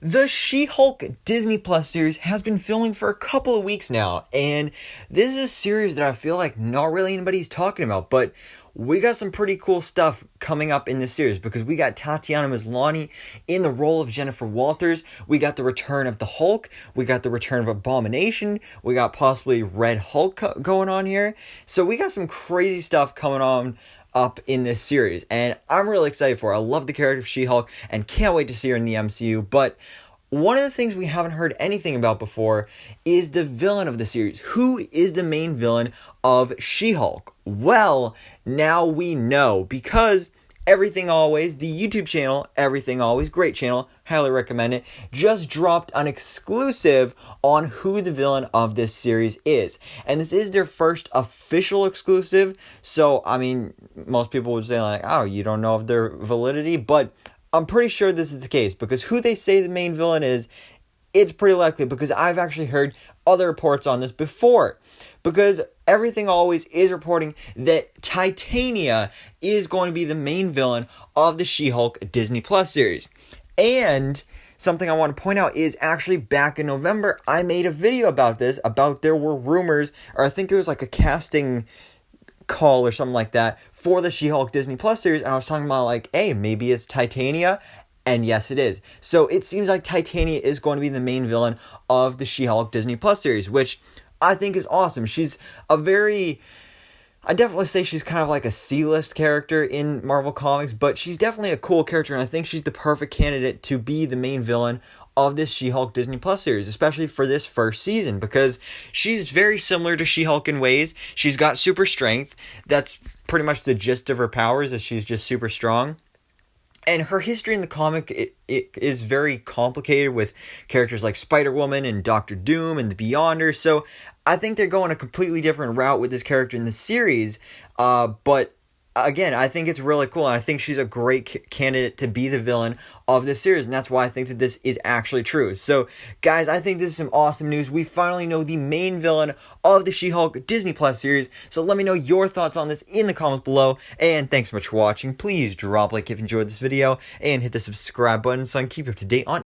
The She-Hulk Disney Plus series has been filming for a couple of weeks now, and this is a series that I feel like not really anybody's talking about, but we got some pretty cool stuff coming up in this series because we got Titania Maslany in the role of Jennifer Walters, we got the return of the Hulk, we got the return of Abomination, we got possibly Red Hulk going on here, so we got some crazy stuff coming on up in this series, and I'm really excited for it. I love the character of She-Hulk and can't wait to see her in the MCU, but one of the things we haven't heard anything about before is the villain of the series. Who is the main villain of She-Hulk? Well, now we know, because Everything Always, the YouTube channel, Everything Always, great channel, highly recommend it, just dropped an exclusive on who the villain of this series is. And this is their first official exclusive, so, I mean, most people would say, like, oh, you don't know of their validity, but I'm pretty sure this is the case, because who they say the main villain is, it's pretty likely, because I've actually heard other reports on this before. Because Everything Always is reporting that Titania is going to be the main villain of the She-Hulk Disney Plus series. And something I want to point out is actually back in November, I made a video about this, about there were rumors, or I think it was like a casting call or something like that for the She-Hulk Disney Plus series, and I was talking about like, hey, maybe it's Titania, and yes, it is. So it seems like Titania is going to be the main villain of the She-Hulk Disney Plus series, which I think is awesome. She's I definitely say she's kind of like a C-list character in Marvel Comics, but she's definitely a cool character, and I think she's the perfect candidate to be the main villain of this She-Hulk Disney Plus series, especially for this first season, because she's very similar to She-Hulk in ways. She's got super strength. That's pretty much the gist of her powers, is she's just super strong. And her history in the comic, it is very complicated with characters like Spider-Woman and Doctor Doom and the Beyonders. So I think they're going a completely different route with this character in the series. But again, I think it's really cool, and I think she's a great candidate to be the villain of this series, and that's why I think that this is actually true. So, guys, I think this is some awesome news. We finally know the main villain of the She-Hulk Disney Plus series, so let me know your thoughts on this in the comments below, and thanks so much for watching. Please drop a like if you enjoyed this video, and hit the subscribe button so I can keep you up to date on